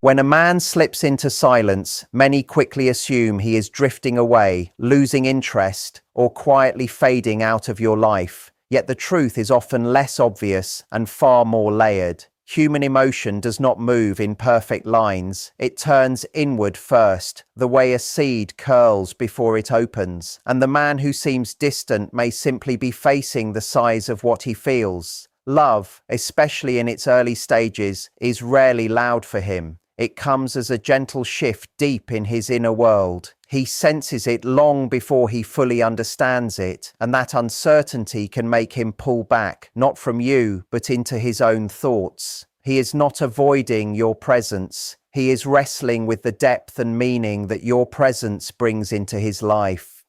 When a man slips into silence, many quickly assume he is drifting away, losing interest, or quietly fading out of your life. Yet the truth is often less obvious and far more layered. Human emotion does not move in perfect lines. It turns inward first, the way a seed curls before it opens. And the man who seems distant may simply be facing the size of what he feels. Love, especially in its early stages, is rarely loud for him. It comes as a gentle shift deep in his inner world. He senses it long before he fully understands it, and that uncertainty can make him pull back, not from you, but into his own thoughts. He is not avoiding your presence. He is wrestling with the depth and meaning that your presence brings into his life.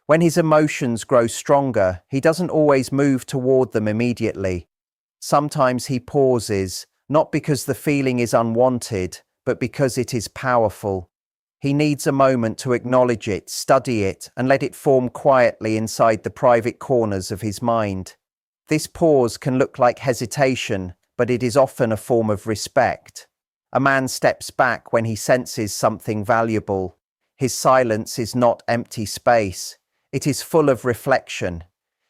When his emotions grow stronger, he doesn't always move toward them immediately. Sometimes he pauses, not because the feeling is unwanted, but because it is powerful. He needs a moment to acknowledge it, study it, and let it form quietly inside the private corners of his mind. This pause can look like hesitation, but it is often a form of respect. A man steps back when he senses something valuable. His silence is not empty space. It is full of reflection.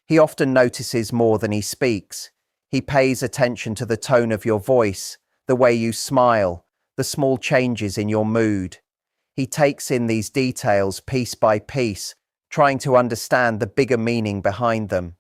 He often notices more than he speaks. He pays attention to the tone of your voice, the way you smile, the small changes in your mood. He takes in these details piece by piece, trying to understand the bigger meaning behind them.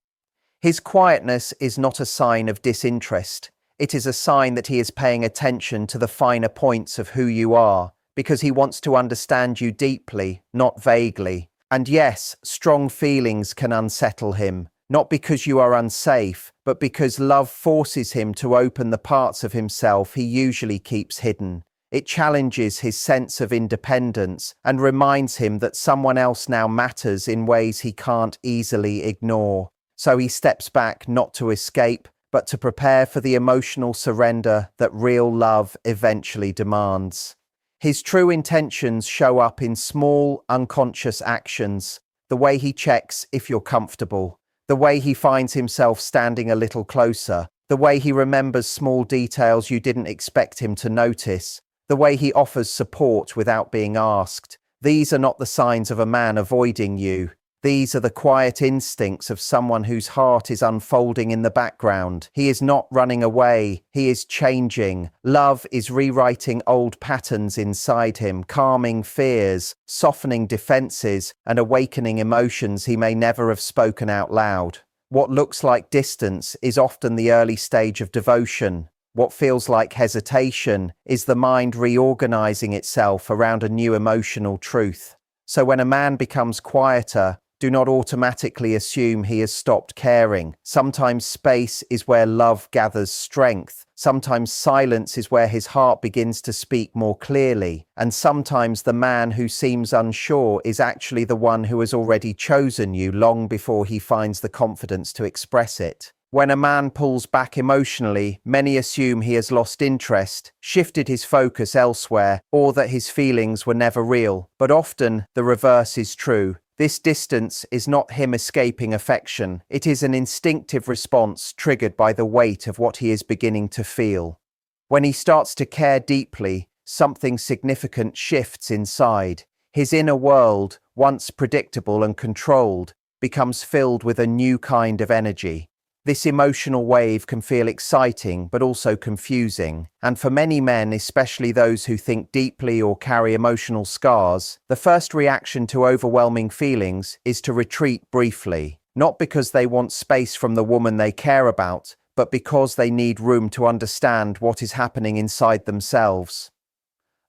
His quietness is not a sign of disinterest. It is a sign that he is paying attention to the finer points of who you are, because he wants to understand you deeply, not vaguely. And yes, strong feelings can unsettle him. Not because you are unsafe, but because love forces him to open the parts of himself he usually keeps hidden. It challenges his sense of independence and reminds him that someone else now matters in ways he can't easily ignore. So he steps back not to escape, but to prepare for the emotional surrender that real love eventually demands. His true intentions show up in small, unconscious actions. The way he checks if you're comfortable. The way he finds himself standing a little closer, the way he remembers small details you didn't expect him to notice, the way he offers support without being asked. These are not the signs of a man avoiding you. These are the quiet instincts of someone whose heart is unfolding in the background. He is not running away. He is changing. Love is rewriting old patterns inside him, calming fears, softening defenses, and awakening emotions he may never have spoken out loud. What looks like distance is often the early stage of devotion. What feels like hesitation is the mind reorganizing itself around a new emotional truth. So when a man becomes quieter, do not automatically assume he has stopped caring. Sometimes space is where love gathers strength. Sometimes silence is where his heart begins to speak more clearly. And sometimes the man who seems unsure is actually the one who has already chosen you long before he finds the confidence to express it. When a man pulls back emotionally, many assume he has lost interest, shifted his focus elsewhere, or that his feelings were never real. But often the reverse is true. This distance is not him escaping affection. It is an instinctive response triggered by the weight of what he is beginning to feel. When he starts to care deeply, something significant shifts inside. His inner world, once predictable and controlled, becomes filled with a new kind of energy. This emotional wave can feel exciting but also confusing, and for many men, especially those who think deeply or carry emotional scars, the first reaction to overwhelming feelings is to retreat briefly, not because they want space from the woman they care about, but because they need room to understand what is happening inside themselves.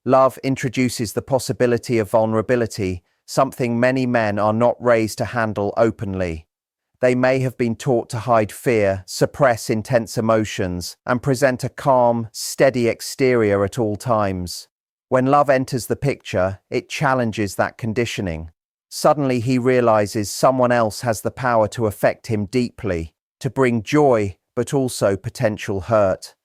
Love introduces the possibility of vulnerability, something many men are not raised to handle openly. They may have been taught to hide fear, suppress intense emotions, and present a calm, steady exterior at all times. When love enters the picture, it challenges that conditioning. Suddenly he realizes someone else has the power to affect him deeply, to bring joy, but also potential hurt.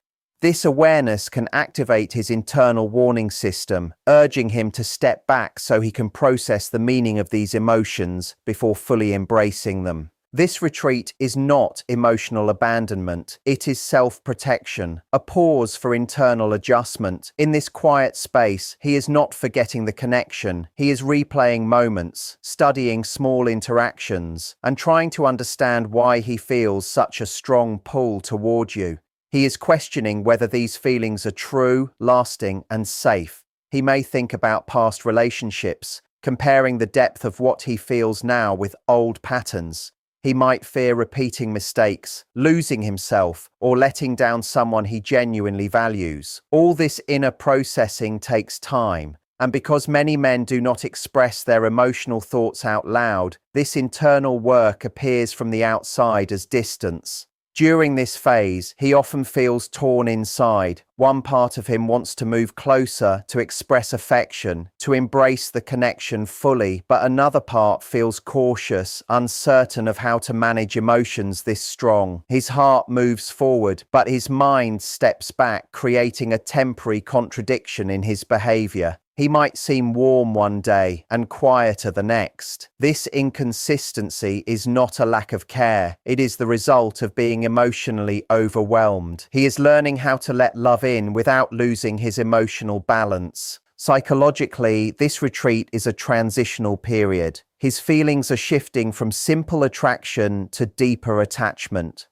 This awareness can activate his internal warning system, urging him to step back so he can process the meaning of these emotions before fully embracing them. This retreat is not emotional abandonment, it is self-protection, a pause for internal adjustment. In this quiet space, he is not forgetting the connection, he is replaying moments, studying small interactions, and trying to understand why he feels such a strong pull toward you. He is questioning whether these feelings are true, lasting, and safe. He may think about past relationships, comparing the depth of what he feels now with old patterns. He might fear repeating mistakes, losing himself, or letting down someone he genuinely values. All this inner processing takes time, and because many men do not express their emotional thoughts out loud, this internal work appears from the outside as distance. During this phase, he often feels torn inside. One part of him wants to move closer, to express affection, to embrace the connection fully, but another part feels cautious, uncertain of how to manage emotions this strong. His heart moves forward, but his mind steps back, creating a temporary contradiction in his behavior. He might seem warm one day and quieter the next. This inconsistency is not a lack of care. It is the result of being emotionally overwhelmed. He is learning how to let love in without losing his emotional balance. Psychologically, this retreat is a transitional period. His feelings are shifting from simple attraction to deeper attachment.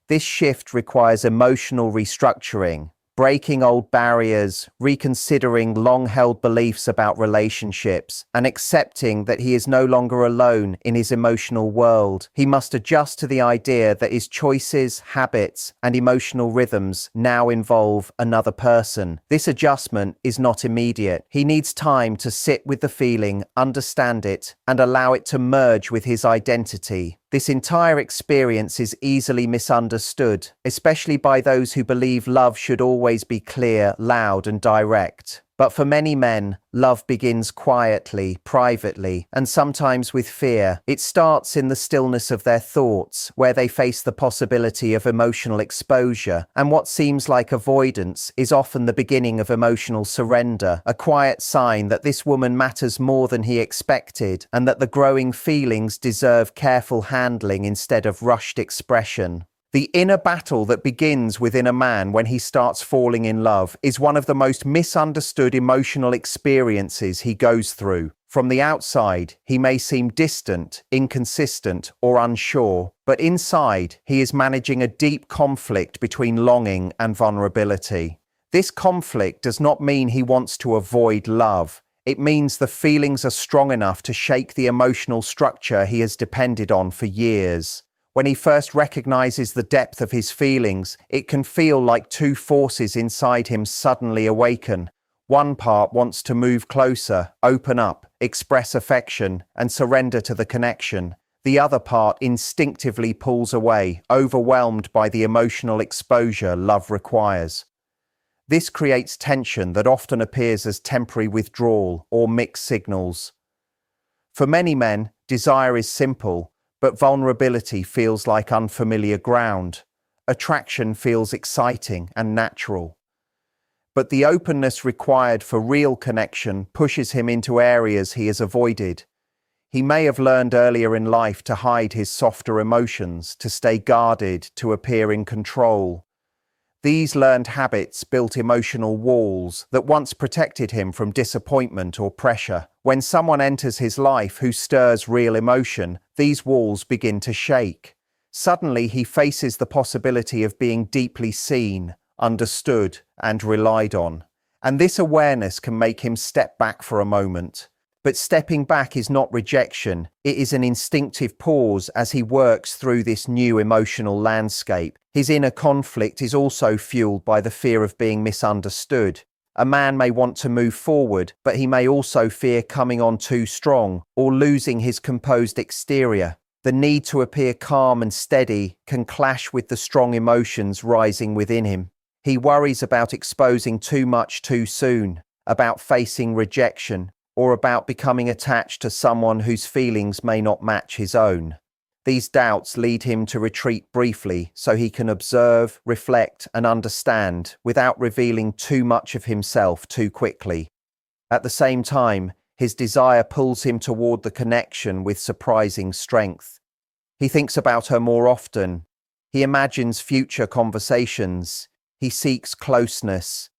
This shift requires emotional restructuring, breaking old barriers, reconsidering long-held beliefs about relationships, and accepting that he is no longer alone in his emotional world. He must adjust to the idea that his choices, habits, and emotional rhythms now involve another person. This adjustment is not immediate. He needs time to sit with the feeling, understand it, and allow it to merge with his identity. This entire experience is easily misunderstood, especially by those who believe love should always be clear, loud, and direct. But for many men, love begins quietly, privately, and sometimes with fear. It starts in the stillness of their thoughts, where they face the possibility of emotional exposure, and what seems like avoidance is often the beginning of emotional surrender, a quiet sign that this woman matters more than he expected, and that the growing feelings deserve careful handling instead of rushed expression. The inner battle that begins within a man when he starts falling in love is one of the most misunderstood emotional experiences he goes through. From the outside, he may seem distant, inconsistent, or unsure, but inside, he is managing a deep conflict between longing and vulnerability. This conflict does not mean he wants to avoid love. It means the feelings are strong enough to shake the emotional structure he has depended on for years. When he first recognizes the depth of his feelings, it can feel like two forces inside him suddenly awaken. One part wants to move closer, open up, express affection, and surrender to the connection. The other part instinctively pulls away, overwhelmed by the emotional exposure love requires. This creates tension that often appears as temporary withdrawal or mixed signals. For many men, desire is simple, but vulnerability feels like unfamiliar ground. Attraction feels exciting and natural. But the openness required for real connection pushes him into areas he has avoided. He may have learned earlier in life to hide his softer emotions, to stay guarded, to appear in control. These learned habits built emotional walls that once protected him from disappointment or pressure. When someone enters his life who stirs real emotion, these walls begin to shake. Suddenly, he faces the possibility of being deeply seen, understood, and relied on. And this awareness can make him step back for a moment. But stepping back is not rejection, it is an instinctive pause as he works through this new emotional landscape. His inner conflict is also fueled by the fear of being misunderstood. A man may want to move forward, but he may also fear coming on too strong or losing his composed exterior. The need to appear calm and steady can clash with the strong emotions rising within him. He worries about exposing too much too soon, about facing rejection, or about becoming attached to someone whose feelings may not match his own. These doubts lead him to retreat briefly so he can observe, reflect, and understand without revealing too much of himself too quickly. At the same time, his desire pulls him toward the connection with surprising strength. He thinks about her more often. He imagines future conversations. He seeks closeness.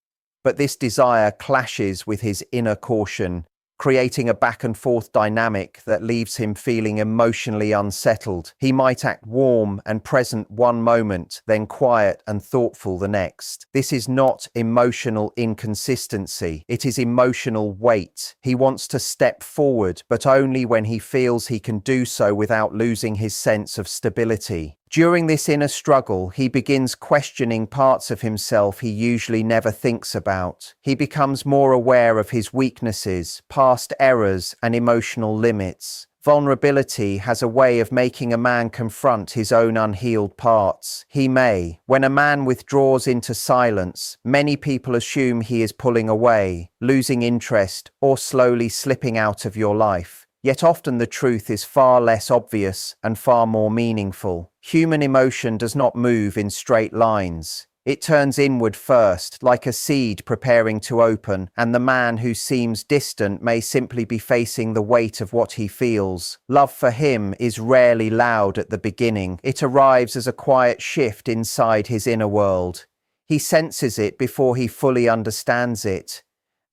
But this desire clashes with his inner caution, creating a back and forth dynamic that leaves him feeling emotionally unsettled. He might act warm and present one moment, then quiet and thoughtful the next. This is not emotional inconsistency, it is emotional weight. He wants to step forward, but only when he feels he can do so without losing his sense of stability. During this inner struggle, he begins questioning parts of himself he usually never thinks about. He becomes more aware of his weaknesses, past errors, and emotional limits. Vulnerability has a way of making a man confront his own unhealed parts. When a man withdraws into silence, many people assume he is pulling away, losing interest, or slowly slipping out of your life. Yet often the truth is far less obvious and far more meaningful. Human emotion does not move in straight lines. It turns inward first, like a seed preparing to open, and the man who seems distant may simply be facing the weight of what he feels. Love for him is rarely loud at the beginning. It arrives as a quiet shift inside his inner world. He senses it before he fully understands it.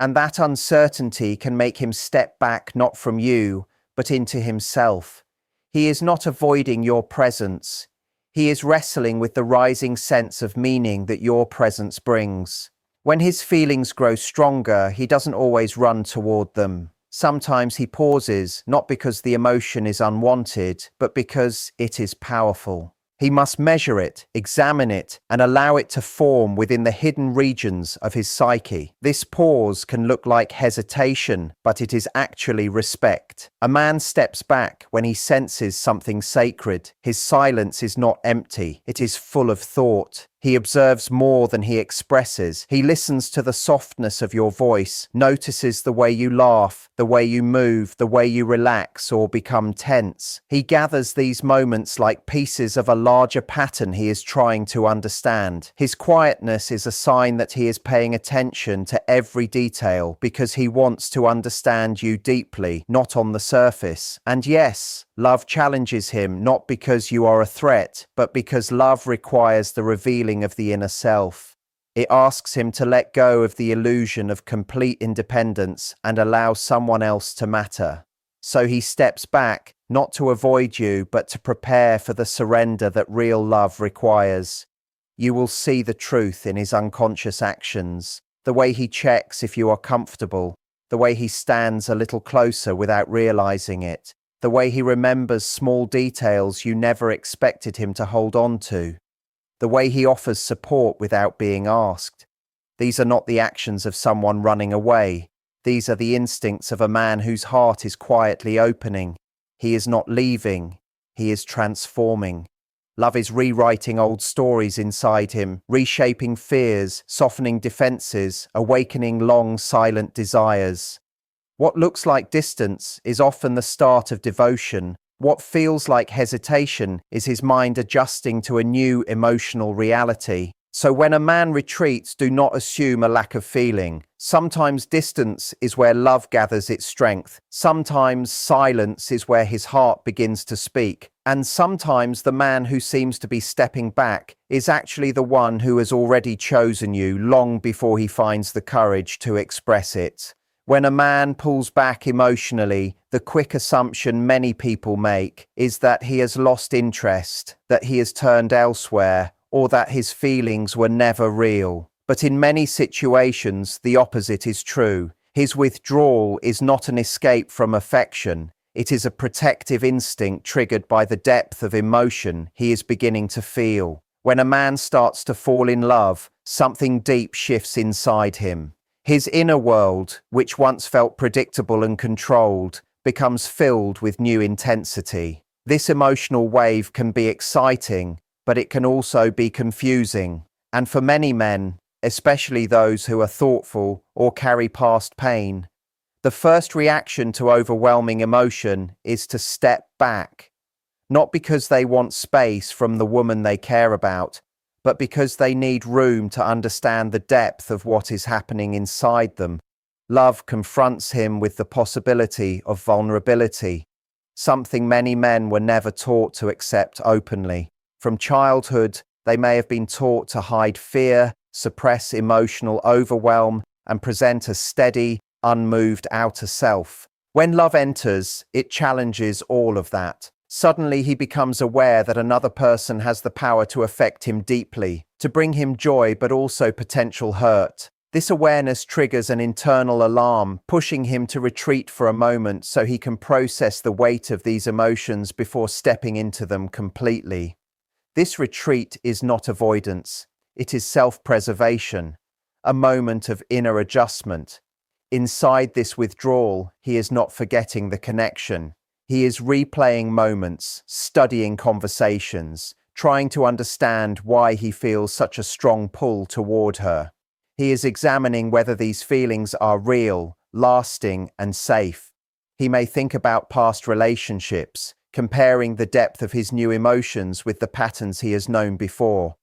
And that uncertainty can make him step back not from you, but into himself. He is not avoiding your presence. He is wrestling with the rising sense of meaning that your presence brings. When his feelings grow stronger, he doesn't always run toward them. Sometimes he pauses, not because the emotion is unwanted, but because it is powerful. He must measure it, examine it, and allow it to form within the hidden regions of his psyche. This pause can look like hesitation, but it is actually respect. A man steps back when he senses something sacred. His silence is not empty, it is full of thought. He observes more than he expresses. He listens to the softness of your voice, notices the way you laugh, the way you move, the way you relax or become tense. He gathers these moments like pieces of a larger pattern he is trying to understand. His quietness is a sign that he is paying attention to every detail because he wants to understand you deeply, not on the surface. And yes, love challenges him not because you are a threat, but because love requires the revealing of the inner self. It asks him to let go of the illusion of complete independence and allow someone else to matter. So he steps back, not to avoid you, but to prepare for the surrender that real love requires. You will see the truth in his unconscious actions, the way he checks if you are comfortable, the way he stands a little closer without realizing it, the way he remembers small details you never expected him to hold on to, the way he offers support without being asked. These are not the actions of someone running away. These are the instincts of a man whose heart is quietly opening. He is not leaving, he is transforming. Love is rewriting old stories inside him, reshaping fears, softening defenses, awakening long silent desires. What looks like distance is often the start of devotion. What feels like hesitation is his mind adjusting to a new emotional reality. So when a man retreats, do not assume a lack of feeling. Sometimes distance is where love gathers its strength. Sometimes silence is where his heart begins to speak. And sometimes the man who seems to be stepping back is actually the one who has already chosen you long before he finds the courage to express it. When a man pulls back emotionally, the quick assumption many people make is that he has lost interest, that he has turned elsewhere, or that his feelings were never real. But in many situations, the opposite is true. His withdrawal is not an escape from affection. It is a protective instinct triggered by the depth of emotion he is beginning to feel. When a man starts to fall in love, something deep shifts inside him. His inner world, which once felt predictable and controlled, becomes filled with new intensity. This emotional wave can be exciting, but it can also be confusing. And for many men, especially those who are thoughtful or carry past pain, the first reaction to overwhelming emotion is to step back. Not because they want space from the woman they care about, but because they need room to understand the depth of what is happening inside them. Love confronts him with the possibility of vulnerability. something many men were never taught to accept openly. From childhood, they may have been taught to hide fear, suppress emotional overwhelm, and present a steady, unmoved outer self. When love enters, it challenges all of that. Suddenly he becomes aware that another person has the power to affect him deeply, to bring him joy but also potential hurt. This awareness triggers an internal alarm, pushing him to retreat for a moment so he can process the weight of these emotions before stepping into them completely. This retreat is not avoidance, it is self-preservation, a moment of inner adjustment. Inside this withdrawal, he is not forgetting the connection. He is replaying moments, studying conversations, trying to understand why he feels such a strong pull toward her. He is examining whether these feelings are real, lasting, and safe. He may think about past relationships, comparing the depth of his new emotions with the patterns he has known before.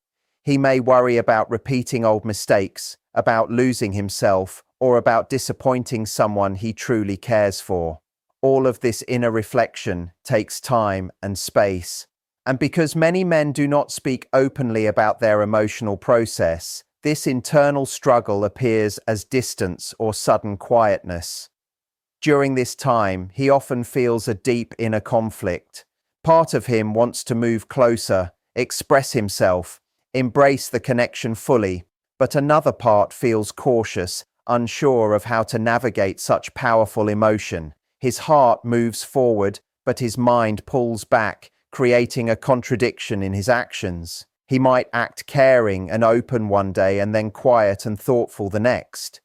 He may worry about repeating old mistakes, about losing himself, or about disappointing someone he truly cares for. All of this inner reflection takes time and space. And because many men do not speak openly about their emotional process, this internal struggle appears as distance or sudden quietness. During this time, he often feels a deep inner conflict. Part of him wants to move closer, express himself, embrace the connection fully, but another part feels cautious, unsure of how to navigate such powerful emotion. His heart moves forward, but his mind pulls back, creating a contradiction in his actions. He might act caring and open one day and then quiet and thoughtful the next.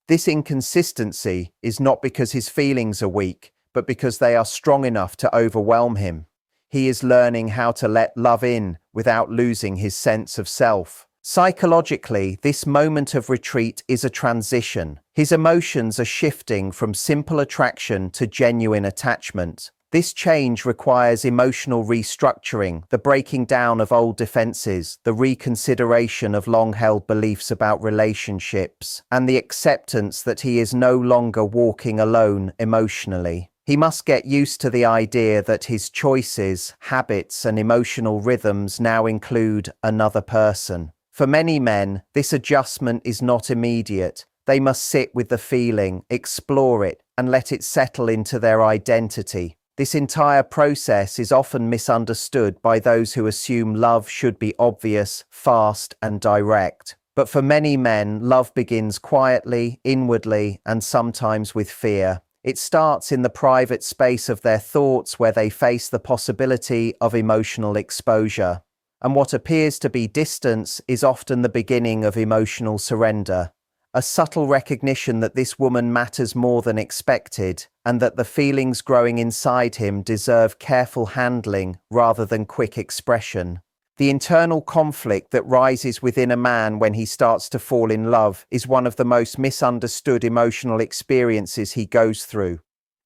This inconsistency is not because his feelings are weak, but because they are strong enough to overwhelm him. He is learning how to let love in without losing his sense of self. Psychologically, this moment of retreat is a transition. His emotions are shifting from simple attraction to genuine attachment. This change requires emotional restructuring, the breaking down of old defenses, the reconsideration of long-held beliefs about relationships, and the acceptance that he is no longer walking alone emotionally. He must get used to the idea that his choices, habits, and emotional rhythms now include another person. For many men, this adjustment is not immediate. They must sit with the feeling, explore it, and let it settle into their identity. This entire process is often misunderstood by those who assume love should be obvious, fast, and direct. But for many men, love begins quietly, inwardly, and sometimes with fear. It starts in the private space of their thoughts where they face the possibility of emotional exposure. And what appears to be distance is often the beginning of emotional surrender. A subtle recognition that this woman matters more than expected, and that the feelings growing inside him deserve careful handling rather than quick expression. The internal conflict that rises within a man when he starts to fall in love is one of the most misunderstood emotional experiences he goes through.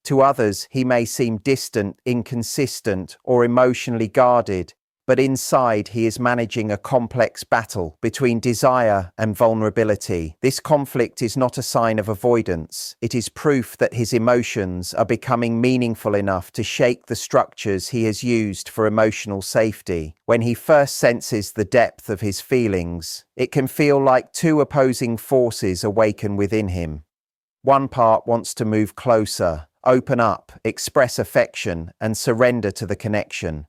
To others, he may seem distant, inconsistent, or emotionally guarded, but inside he is managing a complex battle between desire and vulnerability. This conflict is not a sign of avoidance. It is proof that his emotions are becoming meaningful enough to shake the structures he has used for emotional safety. When he first senses the depth of his feelings, it can feel like two opposing forces awaken within him. One part wants to move closer, open up, express affection, and surrender to the connection.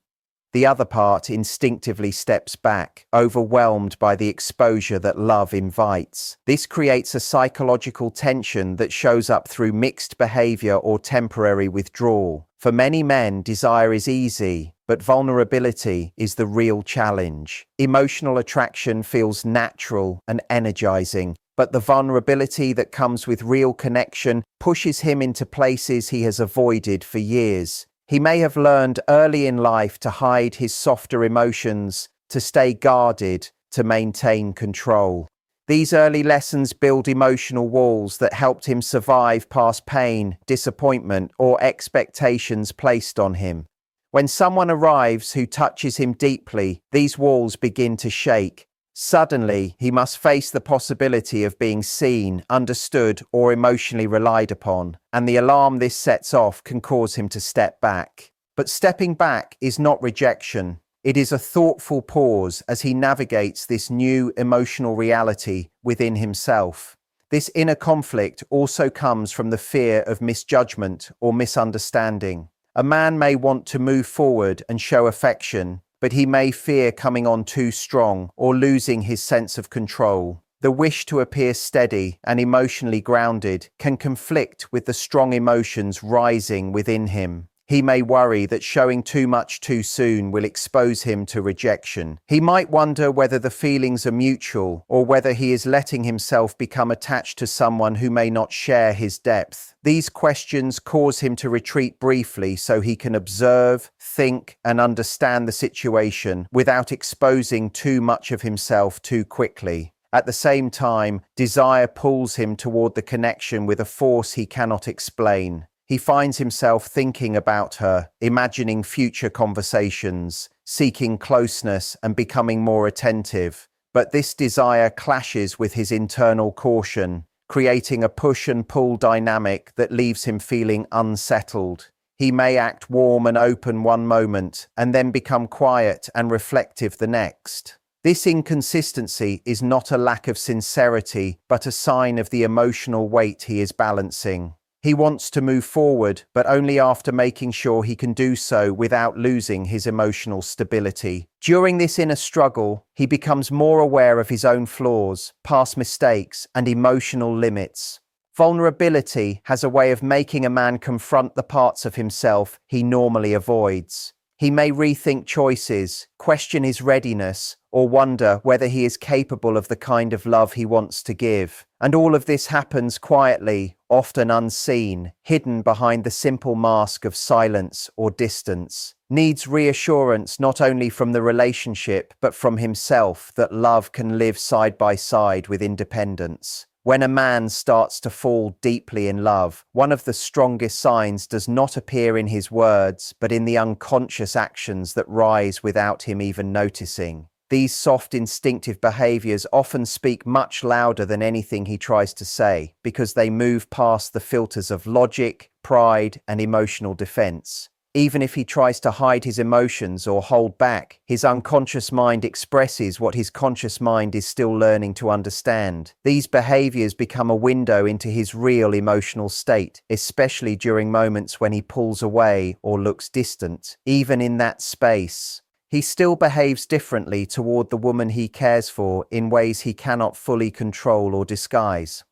The other part instinctively steps back, overwhelmed by the exposure that love invites. This creates a psychological tension that shows up through mixed behavior or temporary withdrawal. For many men, desire is easy, but vulnerability is the real challenge. Emotional attraction feels natural and energizing, but the vulnerability that comes with real connection pushes him into places he has avoided for years. He may have learned early in life to hide his softer emotions, to stay guarded, to maintain control. These early lessons build emotional walls that helped him survive past pain, disappointment, or expectations placed on him. When someone arrives who touches him deeply, these walls begin to shake. Suddenly, he must face the possibility of being seen, understood, or emotionally relied upon, and the alarm this sets off can cause him to step back. But stepping back is not rejection. It is a thoughtful pause as he navigates this new emotional reality within himself. This inner conflict also comes from the fear of misjudgment or misunderstanding. A man may want to move forward and show affection, but he may fear coming on too strong or losing his sense of control. The wish to appear steady and emotionally grounded can conflict with the strong emotions rising within him. He may worry that showing too much too soon will expose him to rejection. He might wonder whether the feelings are mutual or whether he is letting himself become attached to someone who may not share his depth. These questions cause him to retreat briefly so he can observe, think, and understand the situation without exposing too much of himself too quickly. At the same time, desire pulls him toward the connection with a force he cannot explain. He finds himself thinking about her, imagining future conversations, seeking closeness and becoming more attentive. But this desire clashes with his internal caution, creating a push and pull dynamic that leaves him feeling unsettled. He may act warm and open one moment and then become quiet and reflective the next. This inconsistency is not a lack of sincerity, but a sign of the emotional weight he is balancing. He wants to move forward, but only after making sure he can do so without losing his emotional stability. During this inner struggle, he becomes more aware of his own flaws, past mistakes, and emotional limits. Vulnerability has a way of making a man confront the parts of himself he normally avoids. He may rethink choices, question his readiness, or wonder whether he is capable of the kind of love he wants to give. And all of this happens quietly, often unseen, hidden behind the simple mask of silence or distance. Needs reassurance not only from the relationship, but from himself that love can live side by side with independence. When a man starts to fall deeply in love, one of the strongest signs does not appear in his words, but in the unconscious actions that rise without him even noticing. These soft, instinctive behaviors often speak much louder than anything he tries to say, because they move past the filters of logic, pride, and emotional defense. Even if he tries to hide his emotions or hold back, his unconscious mind expresses what his conscious mind is still learning to understand. These behaviors become a window into his real emotional state, especially during moments when he pulls away or looks distant. Even in that space, he still behaves differently toward the woman he cares for in ways he cannot fully control or disguise.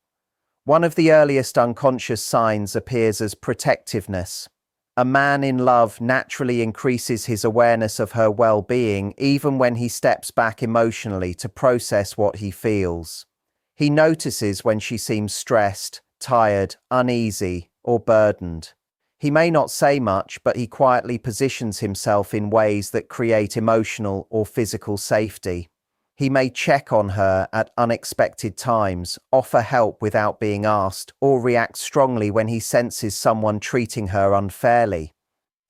One of the earliest unconscious signs appears as protectiveness. A man in love naturally increases his awareness of her well-being even when he steps back emotionally to process what he feels. He notices when she seems stressed, tired, uneasy, or burdened. He may not say much, but he quietly positions himself in ways that create emotional or physical safety. He may check on her at unexpected times, offer help without being asked, or react strongly when he senses someone treating her unfairly.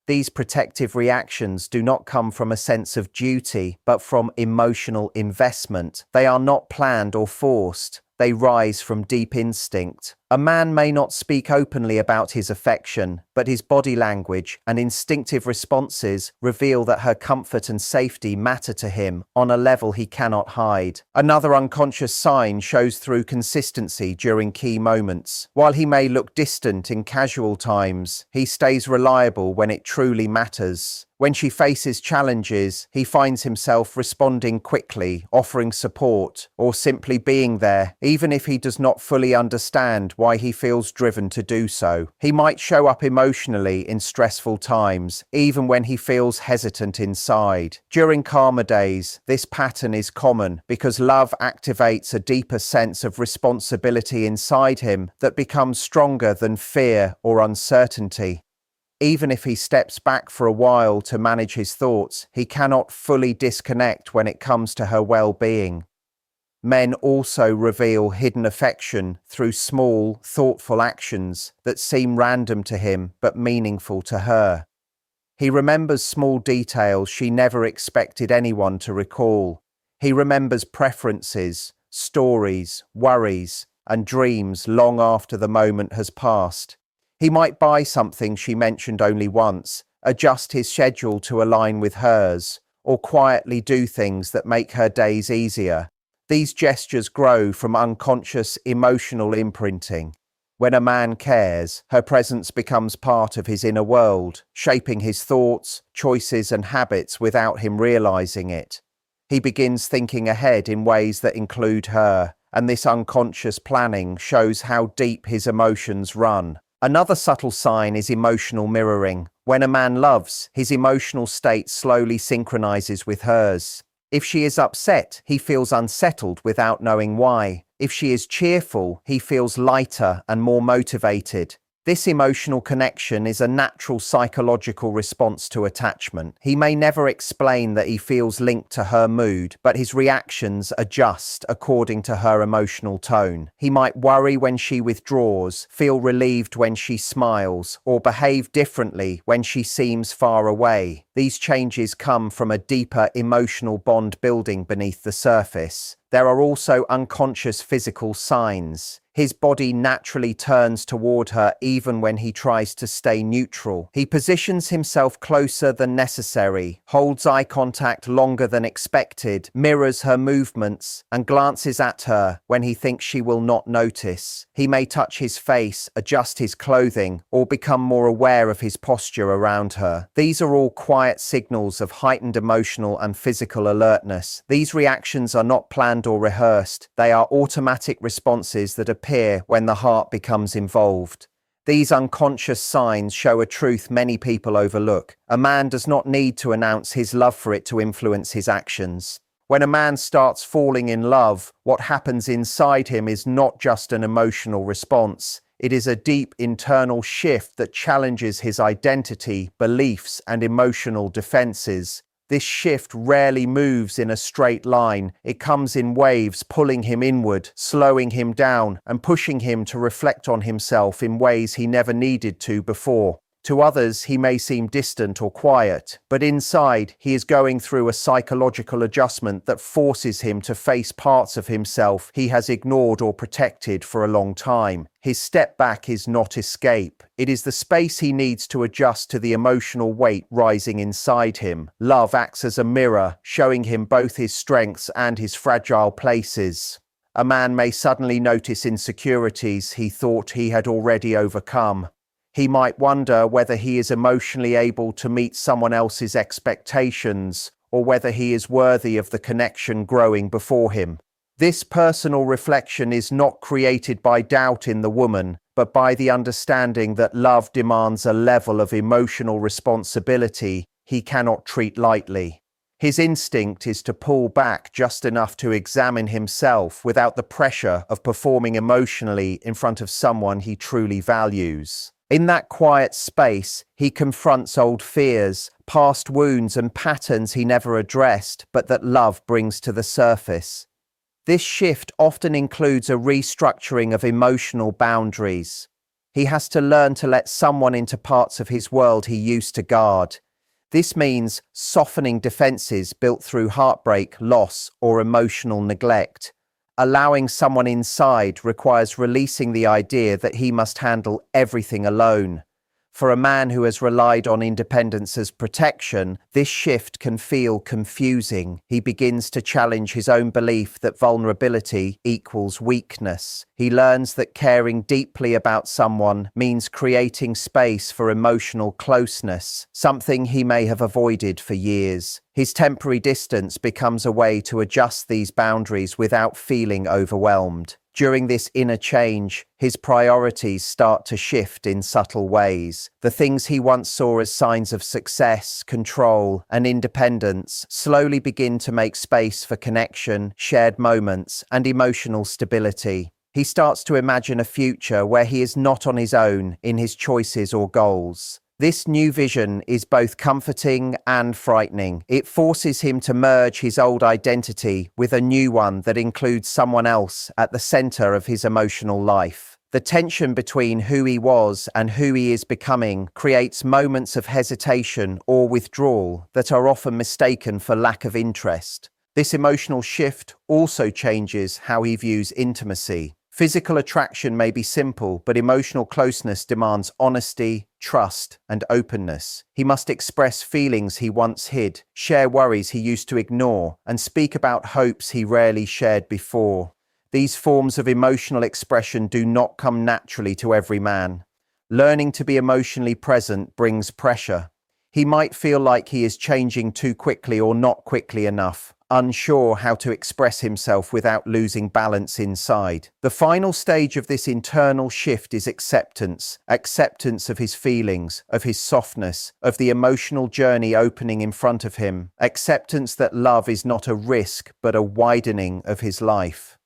These protective reactions do not come from a sense of duty, but from emotional investment. They are not planned or forced. They rise from deep instinct. A man may not speak openly about his affection, but his body language and instinctive responses reveal that her comfort and safety matter to him on a level he cannot hide. Another unconscious sign shows through consistency during key moments. While he may look distant in casual times, he stays reliable when it truly matters. When she faces challenges, he finds himself responding quickly, offering support, or simply being there, even if he does not fully understand why he feels driven to do so. He might show up emotionally in stressful times, even when he feels hesitant inside. During calmer days, this pattern is common because love activates a deeper sense of responsibility inside him that becomes stronger than fear or uncertainty. Even if he steps back for a while to manage his thoughts, he cannot fully disconnect when it comes to her well-being. Men also reveal hidden affection through small, thoughtful actions that seem random to him but meaningful to her. He remembers small details she never expected anyone to recall. He remembers preferences, stories, worries, and dreams long after the moment has passed. He might buy something she mentioned only once, adjust his schedule to align with hers, or quietly do things that make her days easier. These gestures grow from unconscious emotional imprinting. When a man cares, her presence becomes part of his inner world, shaping his thoughts, choices, and habits without him realizing it. He begins thinking ahead in ways that include her, and this unconscious planning shows how deep his emotions run. Another subtle sign is emotional mirroring. When a man loves, his emotional state slowly synchronizes with hers. If she is upset, he feels unsettled without knowing why. If she is cheerful, he feels lighter and more motivated. This emotional connection is a natural psychological response to attachment. He may never explain that he feels linked to her mood, but his reactions adjust according to her emotional tone. He might worry when she withdraws, feel relieved when she smiles, or behave differently when she seems far away. These changes come from a deeper emotional bond building beneath the surface. There are also unconscious physical signs. His body naturally turns toward her even when he tries to stay neutral. He positions himself closer than necessary, holds eye contact longer than expected, mirrors her movements, and glances at her when he thinks she will not notice. He may touch his face, adjust his clothing, or become more aware of his posture around her. These are all quiet signals of heightened emotional and physical alertness. These reactions are not planned or rehearsed. They are automatic responses that appear when the heart becomes involved. These unconscious signs show a truth many people overlook. A man does not need to announce his love for it to influence his actions. When a man starts falling in love, what happens inside him is not just an emotional response. It is a deep internal shift that challenges his identity, beliefs, and emotional defenses. This shift rarely moves in a straight line. It comes in waves, pulling him inward, slowing him down, and pushing him to reflect on himself in ways he never needed to before. To others, he may seem distant or quiet, but inside, he is going through a psychological adjustment that forces him to face parts of himself he has ignored or protected for a long time. His step back is not escape. It is the space he needs to adjust to the emotional weight rising inside him. Love acts as a mirror, showing him both his strengths and his fragile places. A man may suddenly notice insecurities he thought he had already overcome. He might wonder whether he is emotionally able to meet someone else's expectations, or whether he is worthy of the connection growing before him. This personal reflection is not created by doubt in the woman, but by the understanding that love demands a level of emotional responsibility he cannot treat lightly. His instinct is to pull back just enough to examine himself without the pressure of performing emotionally in front of someone he truly values. In that quiet space, he confronts old fears, past wounds, and patterns he never addressed, but that love brings to the surface. This shift often includes a restructuring of emotional boundaries. He has to learn to let someone into parts of his world he used to guard. This means softening defenses built through heartbreak, loss, or emotional neglect. Allowing someone inside requires releasing the idea that he must handle everything alone. For a man who has relied on independence as protection, this shift can feel confusing. He begins to challenge his own belief that vulnerability equals weakness. He learns that caring deeply about someone means creating space for emotional closeness, something he may have avoided for years. His temporary distance becomes a way to adjust these boundaries without feeling overwhelmed. During this inner change, his priorities start to shift in subtle ways. The things he once saw as signs of success, control, and independence slowly begin to make space for connection, shared moments, and emotional stability. He starts to imagine a future where he is not on his own in his choices or goals. This new vision is both comforting and frightening. It forces him to merge his old identity with a new one that includes someone else at the center of his emotional life. The tension between who he was and who he is becoming creates moments of hesitation or withdrawal that are often mistaken for lack of interest. This emotional shift also changes how he views intimacy. Physical attraction may be simple, but emotional closeness demands honesty, trust, and openness. He must express feelings he once hid, share worries he used to ignore, and speak about hopes he rarely shared before. These forms of emotional expression do not come naturally to every man. Learning to be emotionally present brings pressure. He might feel like he is changing too quickly or not quickly enough, unsure how to express himself without losing balance inside. The final stage of this internal shift is acceptance. Acceptance of his feelings, of his softness, of the emotional journey opening in front of him. Acceptance that love is not a risk, but a widening of his life.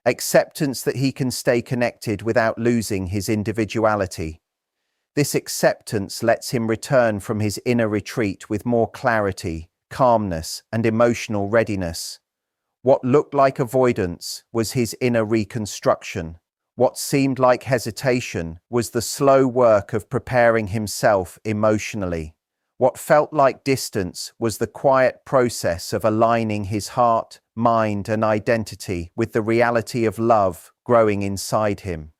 Acceptance that he can stay connected without losing his individuality. This acceptance lets him return from his inner retreat with more clarity, calmness, and emotional readiness. What looked like avoidance was his inner reconstruction. What seemed like hesitation was the slow work of preparing himself emotionally. What felt like distance was the quiet process of aligning his heart, mind, and identity with the reality of love growing inside him.